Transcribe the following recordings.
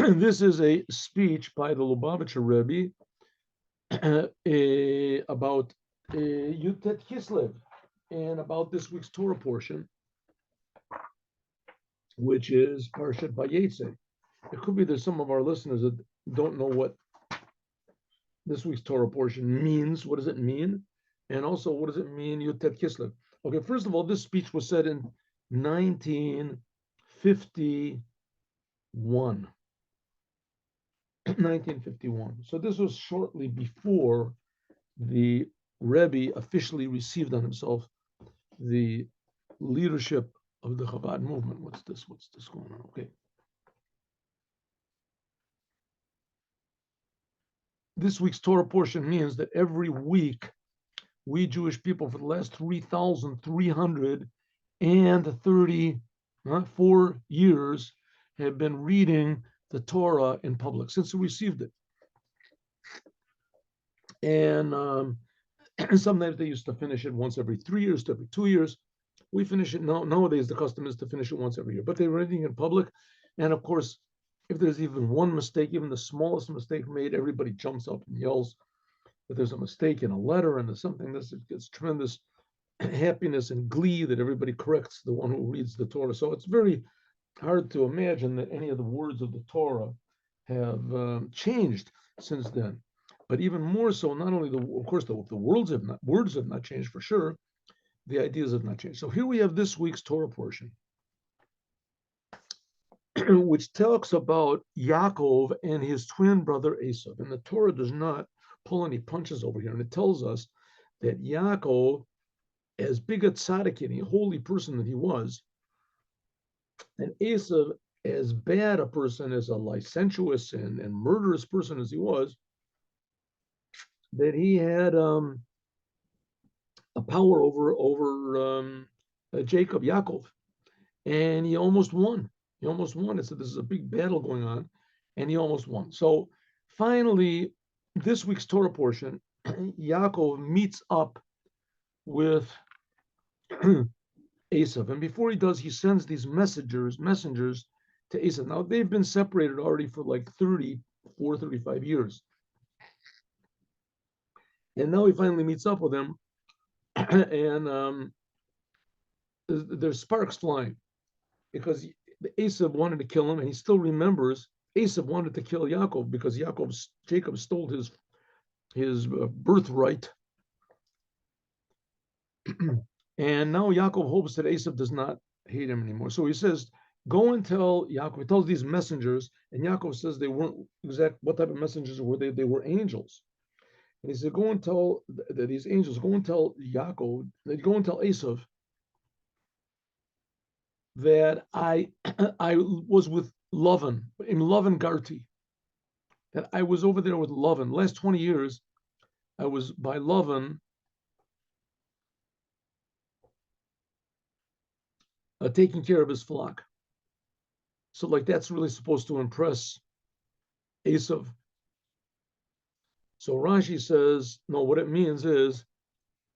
This is a speech by the Lubavitcher Rebbe about Yutet Kislev and about this week's Torah portion, which is Parshat Vayetze. It could be there's some of our listeners that don't know what this week's Torah portion means. What does it mean? And also, what does it mean, Yutet Kislev? Okay, first of all, this speech was said in 1951. 1951. So this was shortly before the Rebbe officially received on himself the leadership of the Chabad movement. What's this going on? Okay. This week's Torah portion means that every week, we Jewish people for the last 3,334 years have been reading the Torah in public since we received it. And sometimes they used to finish it once every 3 years, every 2 years. We finish it now. Nowadays, the custom is to finish it once every year. But they're reading in public. And of course, if there's even one mistake, even the smallest mistake made, everybody jumps up and yells that there's a mistake in a letter and there's something. This gets tremendous happiness and glee that everybody corrects the one who reads the Torah. So it's very hard to imagine that any of the words of the Torah have changed since then. But even more so, not only of course the words have not changed for sure, the ideas have not changed. So here we have this week's Torah portion, which talks about Yaakov and his twin brother Esav. And the Torah does not pull any punches over here, and it tells us that Yaakov, as big a tzaddik and a holy person that he was, and Esav, as bad a person, as a licentious and murderous person as he was, that he had a power over Jacob, Yaakov, and he almost won. He almost won. It said this is a big battle going on, and he almost won. So finally, this week's Torah portion, Yaakov meets up with Esav, and before he does, he sends these messengers to Esav. Now they've been separated already for like 34, 35 years. And now he finally meets up with him, and there's sparks flying because Esav wanted to kill him, and he still remembers Esav wanted to kill Yaakov because Jacob stole his birthright. And now Yaakov hopes that Esav does not hate him anymore. So he says, go and tell Yaakov. He tells these messengers, and Yaakov says they weren't exact. What type of messengers were they? They were angels. And he said, go and tell these angels, go and tell Yaakov, go and tell Esav that I was with Lavan, in Lavan Garti, that I was over there with Lavan. The last 20 years, I was by Lavan taking care of his flock. So like that's really supposed to impress Esav. So Rashi says, no, what it means is,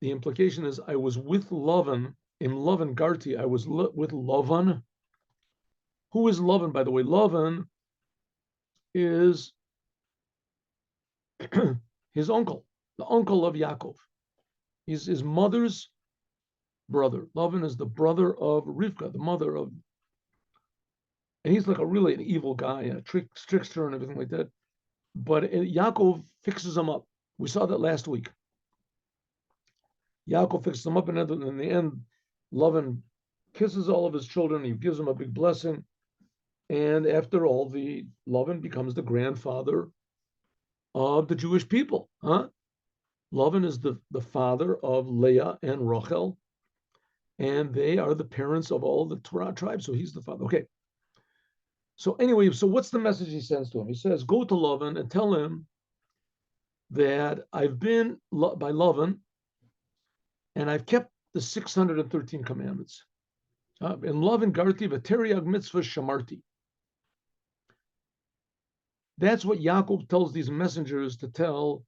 the implication is I was with Lavan, in Lavan Garti, I was with Lavan. Who is Lavan, by the way? Lavan is his uncle, the uncle of Yaakov. He's his mother's brother. Lavan is the brother of Rivka, the mother of, and he's like really an evil guy, a trickster and everything like that. But Yaakov fixes him up. We saw that last week. Yaakov fixes him up, and in the end, Lavan kisses all of his children. He gives them a big blessing. And after all, Lavan becomes the grandfather of the Jewish people. Lavan is the father of Leah and Rachel, and they are the parents of all the Torah tribes. So he's the father. Okay. So anyway, so what's the message he sends to him? He says, go to Lavan and tell him that I've been by Lavan and I've kept the 613 commandments. In Lavan Garti v'teriag mitzvah shamarti. That's what Yaakov tells these messengers to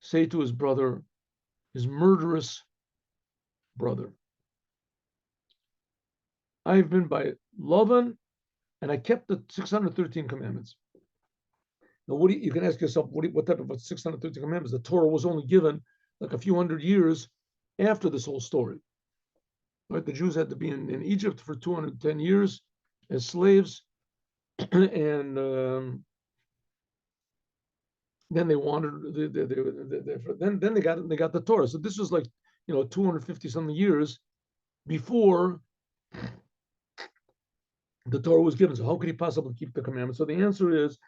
say to his brother, his murderous brother. I've been by Lavan and I kept the 613 commandments. Now, you can ask yourself, what type of 613 commandments? The Torah was only given like a few hundred years after this whole story. Right? The Jews had to be in Egypt for 210 years as slaves, and then they wandered. Then they got the Torah. So this was like 250 something years before the Torah was given. So how could he possibly keep the commandments? So the answer is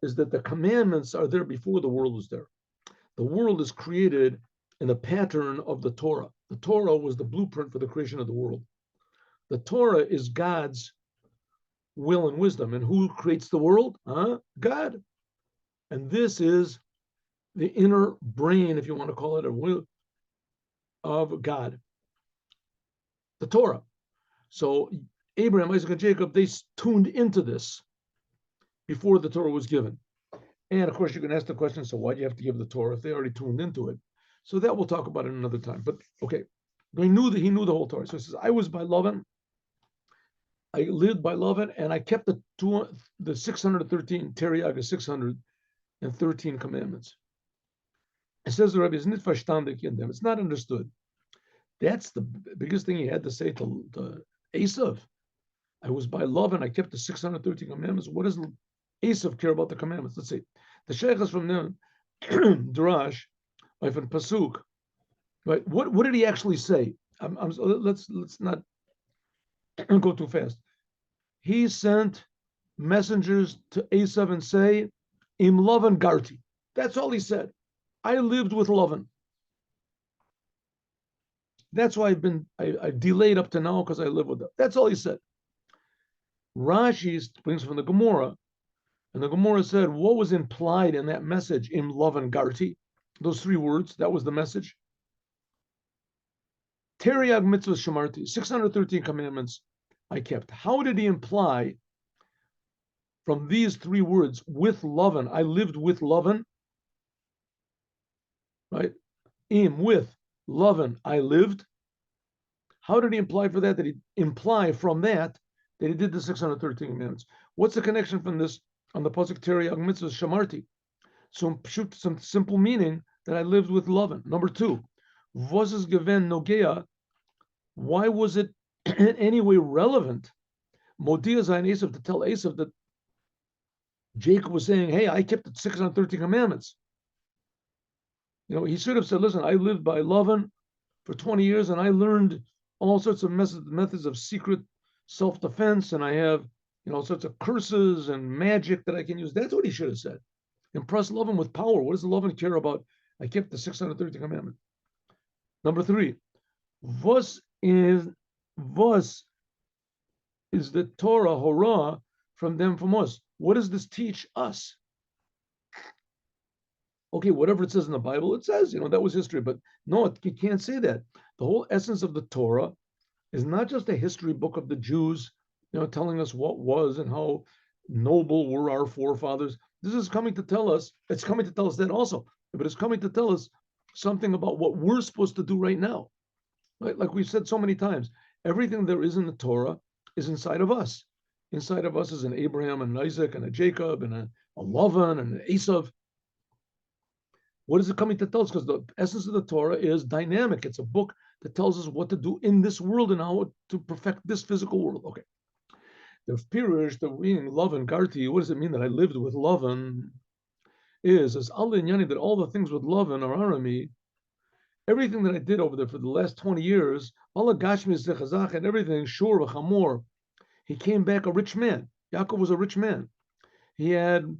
that the commandments are there before the world was there. The world is created in the pattern of the Torah. The Torah was the blueprint for the creation of the world. The Torah is God's will and wisdom. And who creates the world? God. And this is the inner brain, if you want to call it, a will of God, the Torah. So Abraham, Isaac, and Jacob, they tuned into this before the Torah was given. And of course, you can ask the question, so why do you have to give the Torah if they already tuned into it? So that we'll talk about it another time. But okay, he knew the whole Torah. So he says, I was by Lavan, I lived by Lavan, and I kept the 613 Teriag, 613 commandments. It says the Rebbe is nicht verstandig in them. It's not understood. That's the biggest thing he had to say to Esav. I was by love and I kept the 613 commandments. What does Esav care about the commandments? Let's see. The Sheikh is from the Darash, right, from Pasuk. Right? What did he actually say? Let's not go too fast. He sent messengers to Esav and say, Im Lavan Garti. That's all he said. I lived with Lavan. That's why I delayed up to now because I live with them. That's all he said. Rashi brings from the Gemara, and the Gemara said, what was implied in that message, Im Lavan Garti? Those three words, that was the message. Teriag mitzvah shamarti, 613 commandments I kept. How did he imply from these three words, with Lavan, I lived with Lavan, right? With Lavan, I lived. How did he imply for that? Did he imply from that he did the 613 commandments? What's the connection from this on the pasuk Teriag mitzvah shamarti? Some simple meaning that I lived with Lavan. Number two, was es given nogea? Why was it in any way relevant? Modia zayin Esav, to tell Esav that Jacob was saying, hey, I kept the 613 commandments. He should have said, listen, I lived by Lavan for 20 years and I learned all sorts of methods of secret self-defense, and I have all sorts of curses and magic that I can use. That's what he should have said. Impress Lavan with power. What does Lavan care about? I kept the 613 commandment. Number three, was is the Torah hora from them from us? What does this teach us? Okay, whatever it says in the Bible, it says, that was history, but no, you can't say that. The whole essence of the Torah is not just a history book of the Jews, telling us what was and how noble were our forefathers. This is coming to tell us, it's coming to tell us that also, but it's coming to tell us something about what we're supposed to do right now. Right? Like we've said so many times, everything there is in the Torah is inside of us. Inside of us is an Abraham and an Isaac and a Jacob and a Lavan and an Esav. What is it coming to tell us? Because the essence of the Torah is dynamic. It's a book that tells us what to do in this world and how to perfect this physical world. Okay. The Pirush, the reading Lavan Garti, what does it mean that I lived with Lavan? Is as Allah Inyani, that all the things with Lavan are Arami. Everything that I did over there for the last 20 years, Allah Gashmi Zechazach and everything, Shur V'Chamor, he came back a rich man. Yaakov was a rich man. He had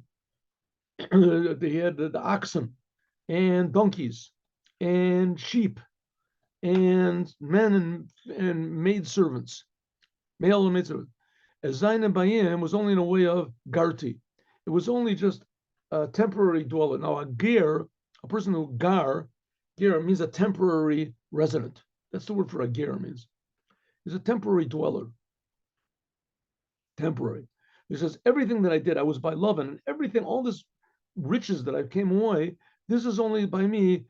the oxen and donkeys and sheep and men and maid servants, male and maid servants. Zayin and Bayim was only in a way of Garti. It was only just a temporary dweller. Now a ger, a person who ger means a temporary resident. That's the word for a ger means. He's a temporary dweller. Temporary. He says, everything that I did, I was by love, and everything, all this riches that I came away, this is only by me,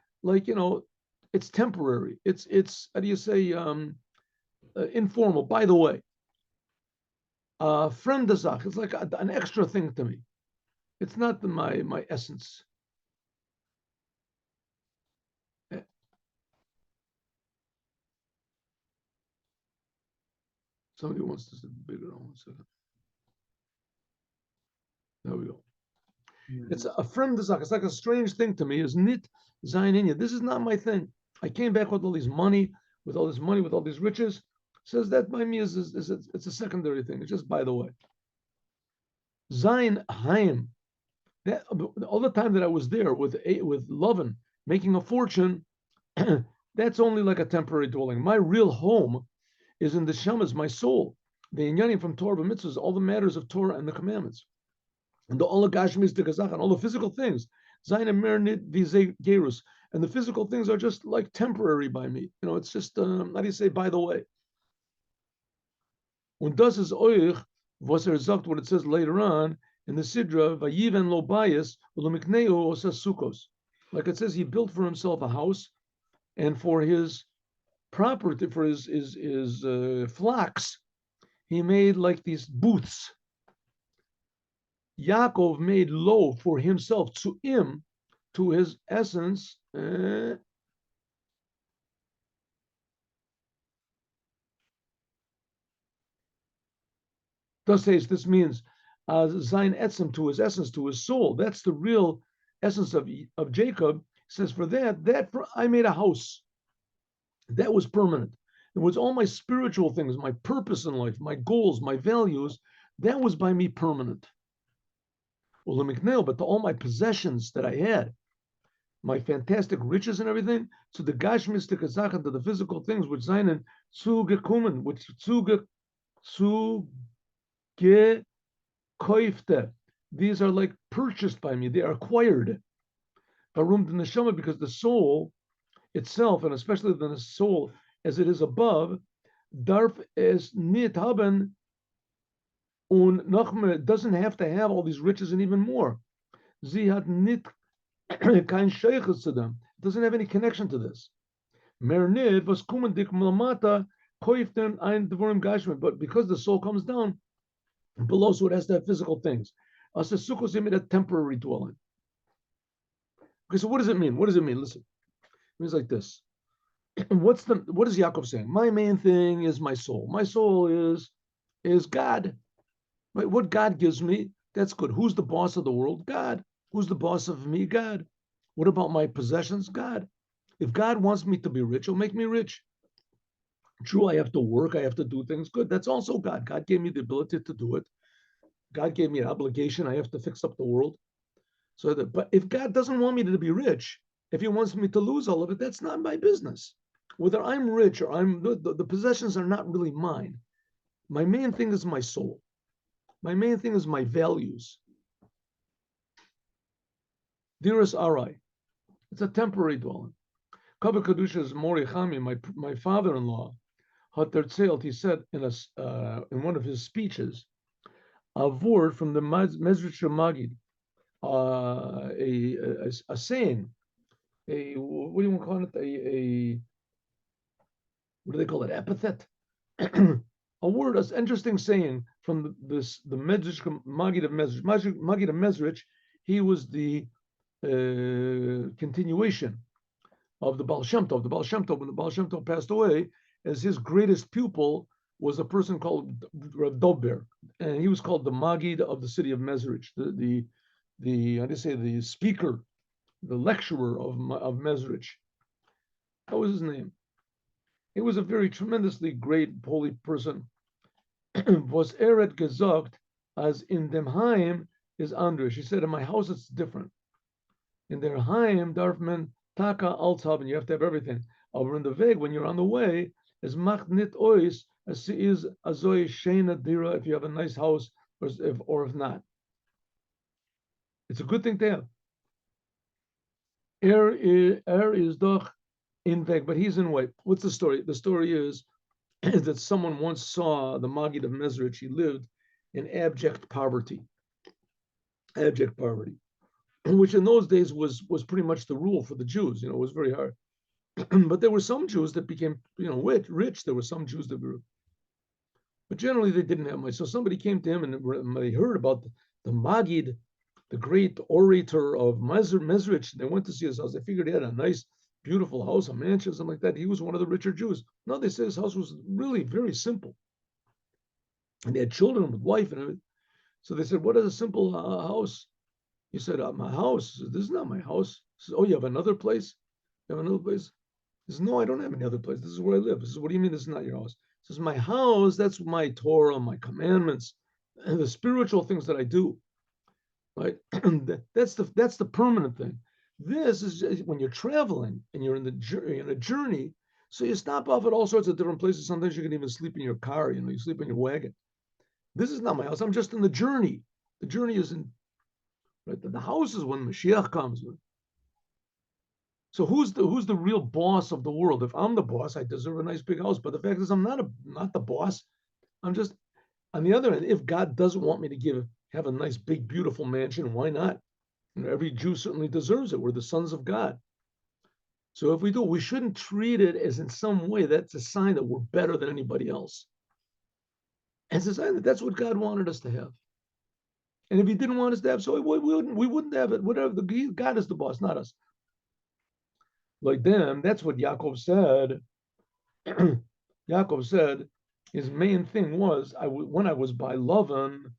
it's temporary. It's how do you say, informal, by the way. Fremdazach, it's like an extra thing to me. It's not my essence. Somebody wants this to be bigger. One second. There we go. It's a friend. It's like a strange thing to me. Is nit zayin inya. This is not my thing. I came back with all this money, with all these riches. Says that by me is it's a secondary thing. It's just by the way. Zayin Haim. That all the time that I was there with Lovin making a fortune, that's only like a temporary dwelling. My real home is in the shamas, my soul. The inyanim from Torah and mitzvahs, all the matters of Torah and the commandments, and all the gashmis de gazach, and all the physical things. Zayin mernit v'zei gerus, and the physical things are just like temporary by me. It's just how do you say by the way? Und das ist euch, was sagt, what it says later on in the Sidra, Vayiven lo bayis, ulumikneu osa sukkos. Like it says, he built for himself a house, and for his property, for his flocks, he made like these booths. Yaakov made lo for himself, to his essence. This means Zayin etzem, to his essence, to his soul. That's the real essence of Jacob. He says, for I made a house. That was permanent. It was all my spiritual things, my purpose in life, my goals, my values. That was by me permanent. But to all my possessions that I had, my fantastic riches and everything, so the gashmistic azachan, to the physical things, which Zayin zugekumen, which koifte. These are like purchased by me. They are acquired. Because the soul itself, and especially the soul as it is above, darf es nit haben und noch doesn't have to have all these riches and even more. Sie hat nit kein sheiches zu them. It doesn't have any connection to this. Mer nit was kommen dik mlamata koiften ein dvorim gashmet. But because the soul comes down below, so it has to have physical things. As a sukkos made a temporary dwelling. Okay, so what does it mean? What does it mean? Listen, it means like this. What is Yaakov saying? My main thing is my soul. My soul is God. Right? What God gives me, that's good. Who's the boss of the world? God. Who's the boss of me? God. What about my possessions? God. If God wants me to be rich, he'll make me rich. True, I have to work, I have to do things. Good. That's also God. God gave me the ability to do it. God gave me an obligation. I have to fix up the world. But if God doesn't want me to be rich, if he wants me to lose all of it, that's not my business. Whether I'm rich or the possessions are not really mine. My main thing is my soul. My main thing is my values. Dearest Arai, it's a temporary dwelling. Kaveh Kedusha's Mori Chami, my father-in-law, he said in one of his speeches, a word from the Mezritch Magid, a saying, what do you want to call it? What do they call it? Epithet. A word, an interesting saying from the Mezritch Magid of Mezritch. Magid of Mezritch, he was the continuation of the Baal Shem Tov. The Baal Shem Tov, when the Baal Shem Tov passed away, as his greatest pupil was a person called Rav Dovber, and he was called the Magid of the city of Mezritch, the how do you say, the speaker, the lecturer of Mezritch. That was his name. He was a very tremendously great holy person. Was eret gesagt as in dem Heim is anders. She said, in my house it's different. In their Heim darf man taka alt haben. You have to have everything. Over in the Weg, when you're on the way, is macht nit ois as she is azoi shena dira, if you have a nice house or if not. It's a good thing to have. Is doch in Weg, but he's in way. What's the story? The story is that someone once saw the Magid of Mezritch. He lived in abject poverty, which in those days was pretty much the rule for the Jews. It was very hard. But there were some Jews that became, rich. There were some Jews that were, but generally they didn't have much. So somebody came to him and they heard about the Magid the great orator of Mezrich. They went to see his house. They figured he had a nice, beautiful house, a mansion, something like that. He was one of the richer Jews. No, they said his house was really very simple. And they had children with wife and everything. So they said, what is a simple house? He said, my house. Said, this is not my house. He said, oh, you have another place? You have another place? He says, no, I don't have any other place. This is where I live. He says, what do you mean this is not your house? He says, my house, that's my Torah, my commandments, and the spiritual things that I do. Right? that's the permanent thing. This is when you're traveling and you're in a journey. So you stop off at all sorts of different places. Sometimes you can even sleep in your car. You sleep in your wagon. This is not my house. I'm just in the journey. The journey is in right. The house is when Moshiach comes. So who's the real boss of the world? If I'm the boss, I deserve a nice big house. But the fact is, I'm not the boss. I'm just on the other hand. If God doesn't want me to have a nice big beautiful mansion, why not? Every Jew certainly deserves it. We're the sons of God. So if we do, we shouldn't treat it as in some way that's a sign that we're better than anybody else. It's a sign that that's what God wanted us to have. And if He didn't want us to have, so we wouldn't have it. Whatever, God is the boss, not us. Like them, that's what Yaakov said. Yaakov said his main thing was when I was by Lavan,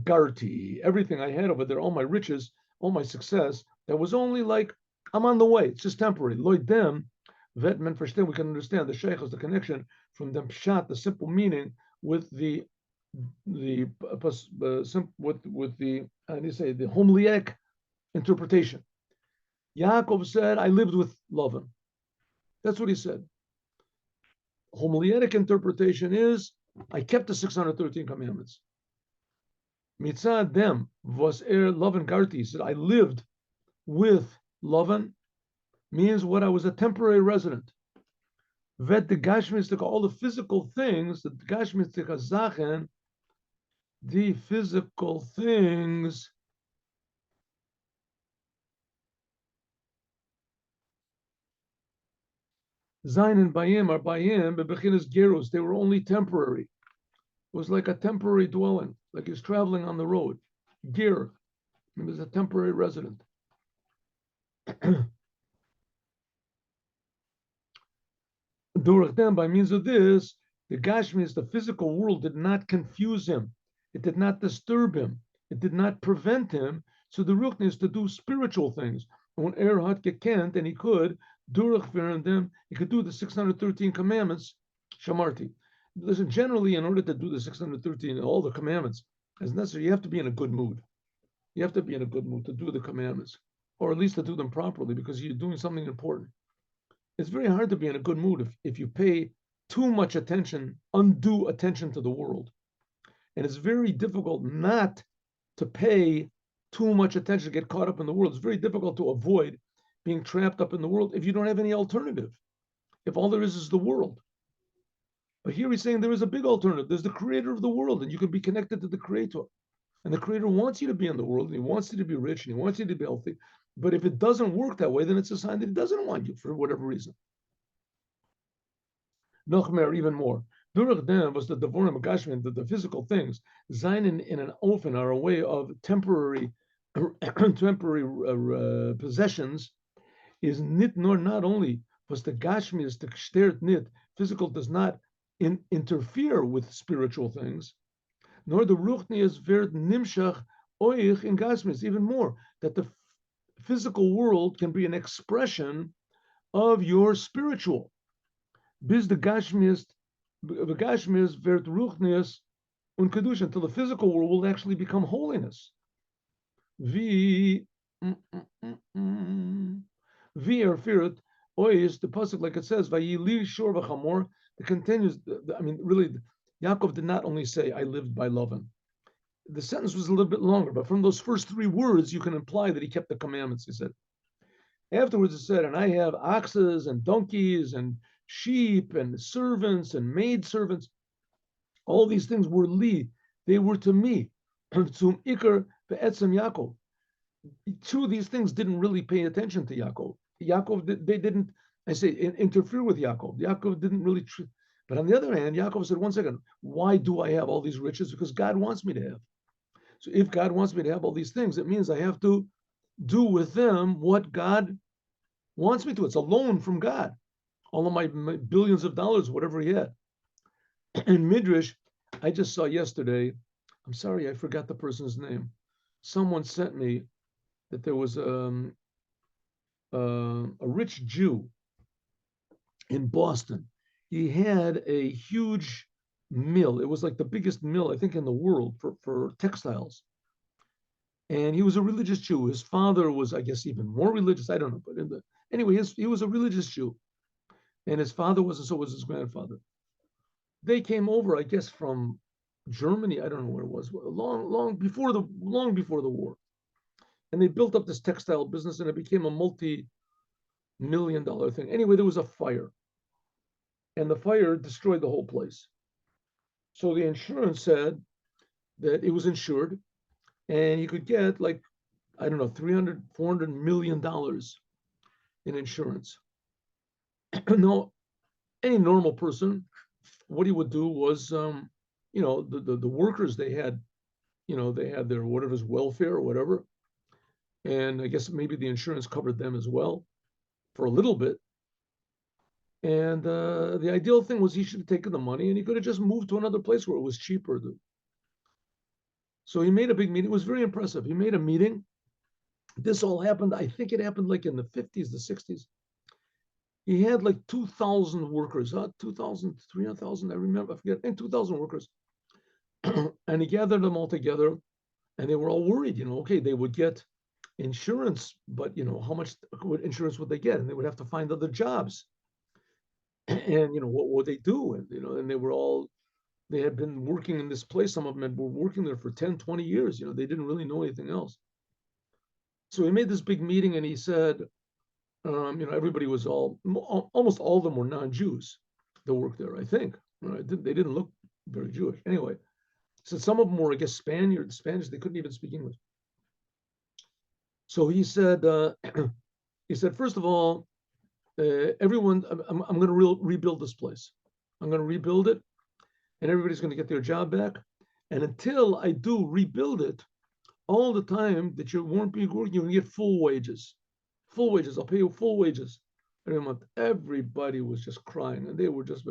Garti, everything I had over there, all my riches, all my success, that was only like I'm on the way. It's just temporary. Lloyd them, vet men verstehen, we can understand the sheikh is the connection from the pshat, the simple meaning, with the how do you say, the homiliac interpretation. Yaakov said, I lived with Lavan. That's what he said. Homiletic interpretation is, I kept the 613 commandments. Mitzad dem was Lavan Garti. He said, I lived with Lavan, means what I was a temporary resident. Vet the Gashmistika, all the physical things, the Gashmistika Zachen, the physical things Zain and Bayim are Bayim, but Bechinas Gerus, they were only temporary. It was like a temporary dwelling, like he's traveling on the road. Ger, he was a temporary resident. By means of this, the Gashmis, the physical world, did not confuse him. It did not disturb him. It did not prevent him. So the Ruchnis to do spiritual things. When Erhat gekent, and he could, he could do the 613 commandments, Shamarti. Listen, generally, in order to do the 613, all the commandments, as necessary, you have to be in a good mood. You have to be in a good mood to do the commandments, or at least to do them properly, because you're doing something important. It's very hard to be in a good mood if you pay too much attention, undue attention to the world. And it's very difficult not to pay too much attention, get caught up in the world. It's very difficult to avoid being trapped up in the world if you don't have any alternative, if all there is the world. But here he's saying there is a big alternative. There's the creator of the world, and you can be connected to the creator. And the creator wants you to be in the world, and he wants you to be rich, and he wants you to be healthy. But if it doesn't work that way, then it's a sign that he doesn't want you for whatever reason. Nochmer, even more. Durach them was the Devorim Gashmin, the physical things. Zainin in an ofen are a way of temporary possessions. Is nit nor not only was the Gashmi is the stert nit, physical does not interfere with spiritual things, nor the Ruchni is vert nimshach oich in Gashmis, even more, that the physical world can be an expression of your spiritual. Bis the Gashmis vert Ruchnius und Kedusha, until the physical world will actually become holiness. V or feared, ois, the pasuk, like it says, Vayili shor v'chamor, it continues, I mean, really, Yaakov did not only say, I lived by Lavan. The sentence was a little bit longer, but from those first three words, you can imply that he kept the commandments, he said. Afterwards, it said, and I have oxes and donkeys and sheep and servants and maid servants. All these things were li, they were to me. Zum ikar be'etzem Yaakov. Two of these things didn't really pay attention to Yaakov. They didn't, I say, interfere with Yaakov. Yaakov didn't really, but on the other hand, Yaakov said, one second, why do I have all these riches? Because God wants me to have. So if God wants me to have all these things, it means I have to do with them what God wants me to. It's a loan from God. All of my billions of dollars, whatever he had. And Midrash, I just saw yesterday, I'm sorry, I forgot the person's name. Someone sent me that there was a rich Jew in Boston. He had a huge mill. It was like the biggest mill, I think, in the world for textiles. And he was a religious Jew. His father was, I guess, even more religious. I don't know. But anyway, he was a religious Jew. And his father was, and so was his grandfather. They came over, I guess, from Germany. I don't know where it was. Long before the war. And they built up this textile business, and it became a multi-million-dollar thing. Anyway, there was a fire, and the fire destroyed the whole place. So the insurance said that it was insured, and you could get like, I don't know, 300, 400 million dollars in insurance. No, any normal person, what he would do was, the workers they had, they had their whatever's welfare or whatever, and I guess maybe the insurance covered them as well for a little bit. And the ideal thing was he should have taken the money and he could have just moved to another place where it was cheaper. So he made a big meeting. It was very impressive. He made a meeting. This all happened, I think it happened like in the 50s, the 60s. He had like 2,000 workers, 2,000, 300,000, I remember, I forget, and 2,000 workers. And he gathered them all together and they were all worried, okay, they would get insurance, but how much insurance would they get? And they would have to find other jobs. And what would they do? And and they had been working in this place. Some of them were working there for 10, 20 years. They didn't really know anything else. So he made this big meeting and he said, everybody was almost all of them were non-Jews that worked there, I think. They didn't look very Jewish. Anyway, so some of them were, I guess, Spanish. They couldn't even speak English. So he said, first of all, everyone, I'm going to rebuild this place. I'm going to rebuild it, and everybody's going to get their job back. And until I do rebuild it, all the time that you weren't being working, you're going to get full wages. Full wages. I'll pay you full wages every month. Everybody was just crying, and they were just.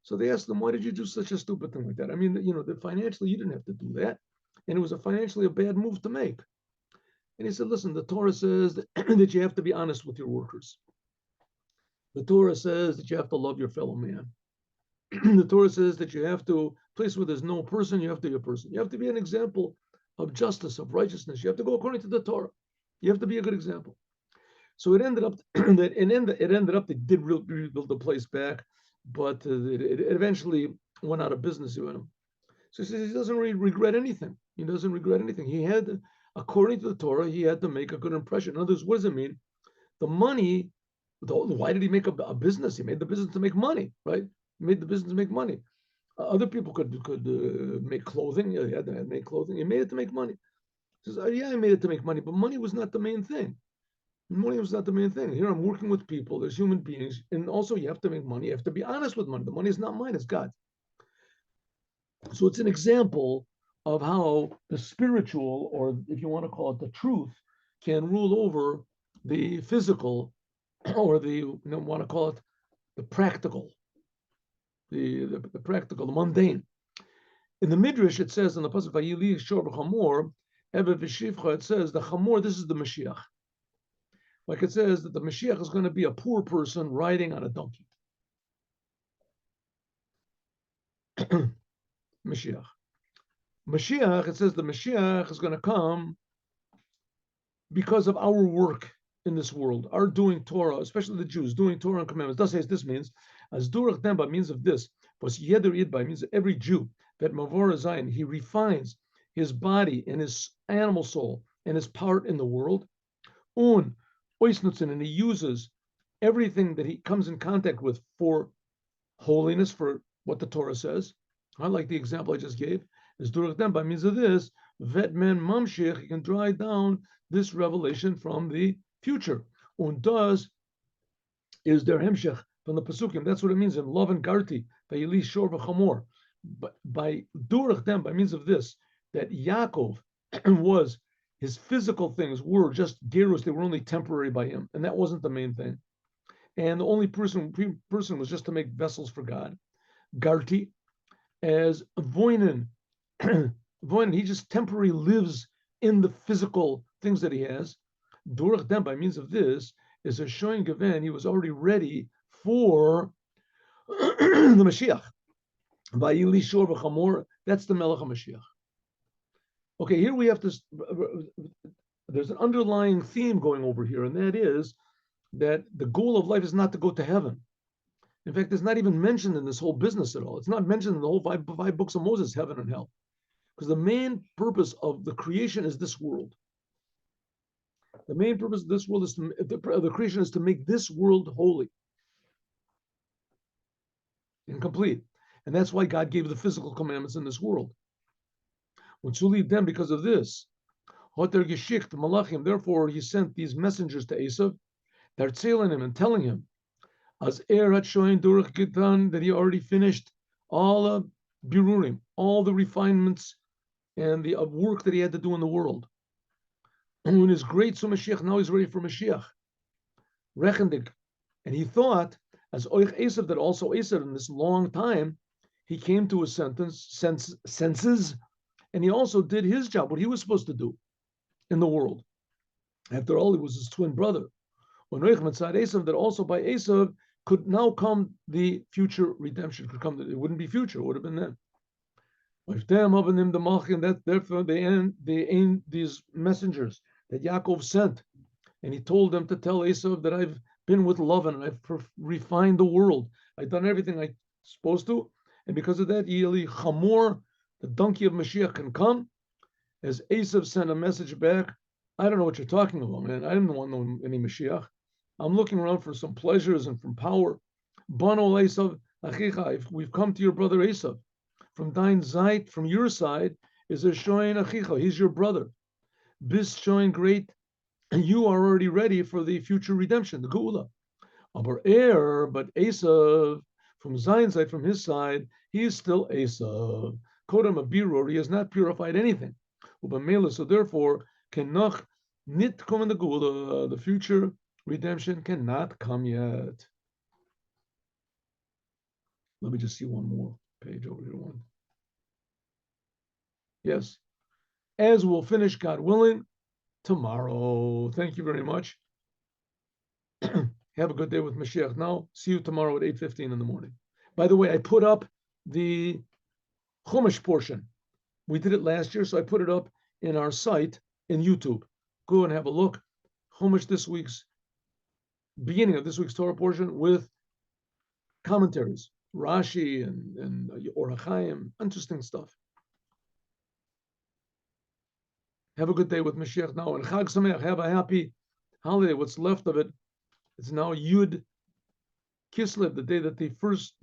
So they asked them, why did you do such a stupid thing like that? I mean, that financially you didn't have to do that, and it was financially a bad move to make. And he said, listen, the Torah says that you have to be honest with your workers. The Torah says that you have to love your fellow man. The Torah says that you have to, place where there's no person, you have to be a person. You have to be an example of justice, of righteousness. You have to go according to the Torah. You have to be a good example. So it ended up that they did rebuild the place back, but it eventually went out of business. So he says he doesn't really regret anything. He doesn't regret anything. He had, according to the Torah, he had to make a good impression. In other words, what does it mean? The money, why did he make a business? He made the business to make money, right? He made the business to make money. Other people could make clothing. He had to make clothing. He made it to make money. He says, yeah, I made it to make money, but money was not the main thing. Money was not the main thing. Here I'm working with people. There's human beings. And also you have to make money. You have to be honest with money. The money is not mine, it's God's. So it's an example of how the spiritual, or if you want to call it the truth, can rule over the physical, or want to call it the practical, the practical, the mundane. In the Midrash, it says in the pasuk Vayili Shor B'Chamor, Ebe V'Shivcha, it says the Chamor, this is the Moshiach. Like it says that the Moshiach is going to be a poor person riding on a donkey. Moshiach. Moshiach, it says the Moshiach is going to come because of our work in this world, our doing Torah, especially the Jews, doing Torah and commandments. Thus says this means, as Durach Demba means of this, was Yeder Yidba means that every Jew, that Mavor Zion, he refines his body and his animal soul and his part in the world. Un Oisnutzen, and he uses everything that he comes in contact with for holiness, for what the Torah says. I like the example I just gave. Is Durach Dem, by means of this, Vet Men Mamshech, he can drive down this revelation from the future. Und does is their Hemshech from the Pesukim. That's what it means in Love and Garti, by Eli Shor V'Chamor. But by Durach Dem, by means of this, that Yaakov was, his physical things were just gerus, they were only temporary by him, and that wasn't the main thing. And the only person was just to make vessels for God. Garti, as Voinen, Voinen, he just temporarily lives in the physical things that he has. Durach dem, by means of this, is a showing Gaven, he was already ready for the Mashiach. By Yilishor v'chamor, that's the Melech HaMashiach. Okay, here we have this, there's an underlying theme going over here, and that is that the goal of life is not to go to heaven. In fact, it's not even mentioned in this whole business at all. It's not mentioned in the whole five books of Moses, heaven and hell. Because the main purpose of the creation is this world. The main purpose of this world is the creation is to make this world holy and complete. And that's why God gave the physical commandments in this world. When to leave them because of this, therefore he sent these messengers to Esav, they're telling him and telling him, as had showing that he already finished all of birurim, all the refinements and the work that he had to do in the world. And when his great so Mashiach, now he's ready for Mashiach. Rechendig. And he thought, as Oich Esav, that also Esav in this long time, he came to his senses, and he also did his job, what he was supposed to do in the world. After all, he was his twin brother. When Oich Mitzad Esav, that also by Esav could now come the future redemption. Could come, it wouldn't be future, it would have been then. That therefore they end these messengers that Yaakov sent, and he told them to tell Esav that I've been with love and I've refined the world. I've done everything I'm supposed to, and because of that, Yeli Chamor, the donkey of Mashiach, can come. As Esav sent a message back, I don't know what you're talking about, man. I didn't want no any Mashiach. I'm looking around for some pleasures and from power. Bano Esav Achicha, we've come to your brother Esav. From dein Zeit, from your side, is a Shoin Achicha. He's your brother. Bis Shoin great, and you are already ready for the future redemption, the Geula. Aber but Esav, from Zion's side, from his side, he is still Esav. Kodam Abiror, he has not purified anything. So therefore, cannot nit come in the Geula, the future redemption cannot come yet. Let me just see one more page over here. One. Yes. As we'll finish, God willing, tomorrow. Thank you very much. Have a good day with Moshiach. Now, see you tomorrow at 8:15 in the morning. By the way, I put up the Chumash portion. We did it last year, so I put it up in our site in YouTube. Go and have a look. Chumash beginning of this week's Torah portion with commentaries. Rashi and Or HaChaim, interesting stuff. Have a good day with Moshiach now. And Chag Sameach, have a happy holiday. What's left of it, it's now Yud Kislev, the day that the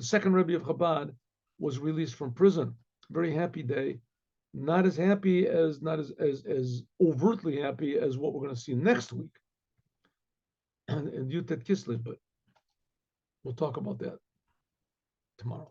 second Rebbe of Chabad was released from prison. Very happy day. Not as happy as, not as overtly happy as what we're going to see next week. And Yud Kislev, but we'll talk about that tomorrow.